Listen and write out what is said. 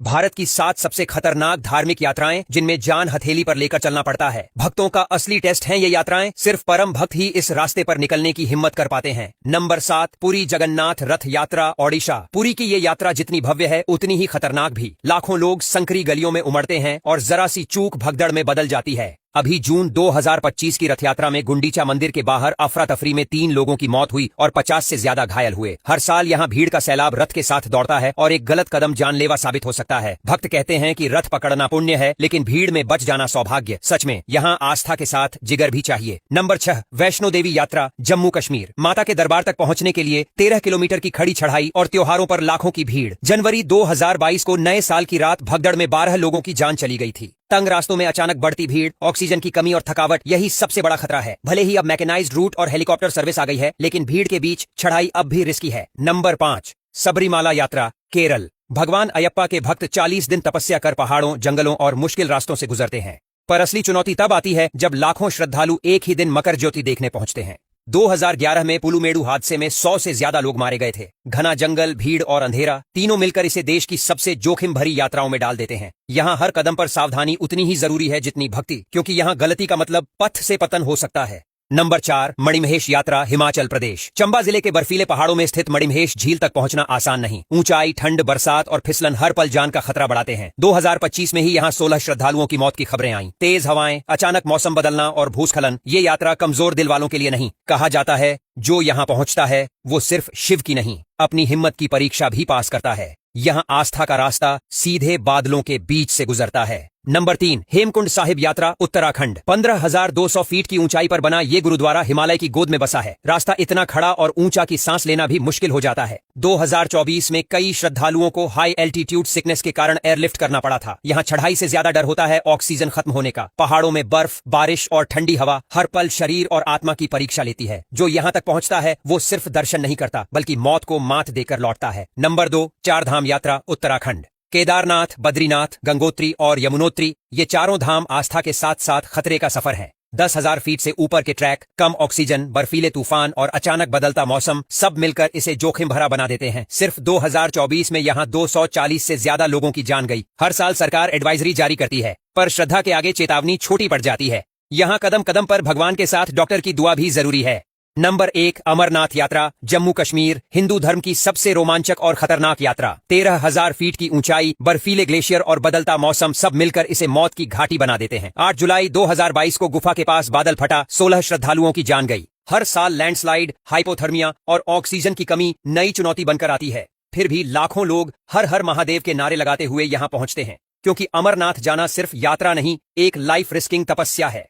भारत की 7 सबसे खतरनाक धार्मिक यात्राएं जिनमें जान हथेली पर लेकर चलना पड़ता है। भक्तों का असली टेस्ट हैं ये यात्राएं। सिर्फ परम भक्त ही इस रास्ते पर निकलने की हिम्मत कर पाते हैं। नंबर 7, पुरी जगन्नाथ रथ यात्रा, ओडिशा। पुरी की ये यात्रा जितनी भव्य है उतनी ही खतरनाक भी। लाखों लोग संकरी गलियों में उमड़ते हैं और जरा सी चूक भगदड़ में बदल जाती है। अभी जून 2025 की रथ यात्रा में गुंडीचा मंदिर के बाहर अफरा तफरी में 3 लोगों की मौत हुई और 50 से ज्यादा घायल हुए। हर साल यहाँ भीड़ का सैलाब रथ के साथ दौड़ता है और एक गलत कदम जानलेवा साबित हो सकता है। भक्त कहते हैं कि रथ पकड़ना पुण्य है, लेकिन भीड़ में बच जाना सौभाग्य। सच में यहाँ आस्था के साथ जिगर भी चाहिए। नंबर 6, वैष्णो देवी यात्रा, जम्मू कश्मीर। माता के दरबार तक पहुँचने के लिए 13 किलोमीटर की खड़ी चढ़ाई और त्योहारों पर लाखों की भीड़। जनवरी 2022 को नए साल की रात भगदड़ में 12 लोगों की जान चली गई थी। तंग रास्तों में अचानक बढ़ती भीड़, ऑक्सीजन की कमी और थकावट, यही सबसे बड़ा खतरा है। भले ही अब मैकेनाइज्ड रूट और हेलीकॉप्टर सर्विस आ गई है, लेकिन भीड़ के बीच चढ़ाई अब भी रिस्की है। नंबर 5, सबरीमाला यात्रा, केरल। भगवान अयप्पा के भक्त 40 दिन तपस्या कर पहाड़ों, जंगलों और मुश्किल रास्तों से गुजरते हैं। पर असली चुनौती तब आती है जब लाखों श्रद्धालु एक ही दिन मकर ज्योति देखने पहुंचते हैं। 2011 में पुलुमेड़ु हादसे में 100 से ज्यादा लोग मारे गए थे। घना जंगल, भीड़ और अंधेरा तीनों मिलकर इसे देश की सबसे जोखिम भरी यात्राओं में डाल देते हैं। यहाँ हर कदम पर सावधानी उतनी ही जरूरी है जितनी भक्ति, क्योंकि यहाँ गलती का मतलब पथ से पतन हो सकता है। नंबर 4, मणिमहेश यात्रा, हिमाचल प्रदेश। चंबा जिले के बर्फीले पहाड़ों में स्थित मणिमहेश झील तक पहुंचना आसान नहीं। ऊंचाई, ठंड, बरसात और फिसलन हर पल जान का खतरा बढ़ाते हैं। 2025 में ही यहाँ 16 श्रद्धालुओं की मौत की खबरें आईं। तेज हवाएं, अचानक मौसम बदलना और भूस्खलन। ये यात्रा कमजोर दिल वालों के लिए नहीं। कहा जाता है जो यहाँ पहुंचता है वो सिर्फ शिव की नहीं, अपनी हिम्मत की परीक्षा भी पास करता है। यहाँ आस्था का रास्ता सीधे बादलों के बीच से गुजरता है। नंबर 3, हेमकुंड साहिब यात्रा, उत्तराखंड। 15,200 फीट की ऊंचाई पर बना ये गुरुद्वारा हिमालय की गोद में बसा है। रास्ता इतना खड़ा और ऊंचा कि सांस लेना भी मुश्किल हो जाता है। 2024 में कई श्रद्धालुओं को हाई एल्टीट्यूड सिकनेस के कारण एयरलिफ्ट करना पड़ा था। यहाँ चढ़ाई से ज्यादा डर होता है ऑक्सीजन खत्म होने का। पहाड़ों में बर्फ, बारिश और ठंडी हवा हर पल शरीर और आत्मा की परीक्षा लेती है। जो यहाँ तक पहुंचता है वो सिर्फ दर्शन नहीं करता, बल्कि मौत को मात देकर लौटता है। नंबर 2, चारधाम यात्रा, उत्तराखंड। केदारनाथ, बद्रीनाथ, गंगोत्री और यमुनोत्री, ये चारों धाम आस्था के साथ साथ खतरे का सफर है। 10,000 फीट से ऊपर के ट्रैक, कम ऑक्सीजन, बर्फीले तूफान और अचानक बदलता मौसम सब मिलकर इसे जोखिम भरा बना देते हैं। सिर्फ 2024 में यहाँ 240 से ज्यादा लोगों की जान गई। हर साल सरकार एडवाइजरी जारी करती है, पर श्रद्धा के आगे चेतावनी छोटी पड़ जाती है। यहाँ कदम कदम पर भगवान के साथ डॉक्टर की दुआ भी जरूरी है। नंबर 1, अमरनाथ यात्रा, जम्मू कश्मीर। हिंदू धर्म की सबसे रोमांचक और खतरनाक यात्रा। 13,000 फीट की ऊंचाई, बर्फीले ग्लेशियर और बदलता मौसम सब मिलकर इसे मौत की घाटी बना देते हैं। 8 जुलाई 2022 को गुफा के पास बादल फटा, 16 श्रद्धालुओं की जान गई। हर साल लैंडस्लाइड, हाइपोथर्मिया और ऑक्सीजन की कमी नई चुनौती बनकर आती है। फिर भी लाखों लोग हर हर महादेव के नारे लगाते हुए यहाँ पहुंचते हैं, क्योंकि अमरनाथ जाना सिर्फ यात्रा नहीं, एक लाइफ रिस्किंग तपस्या है।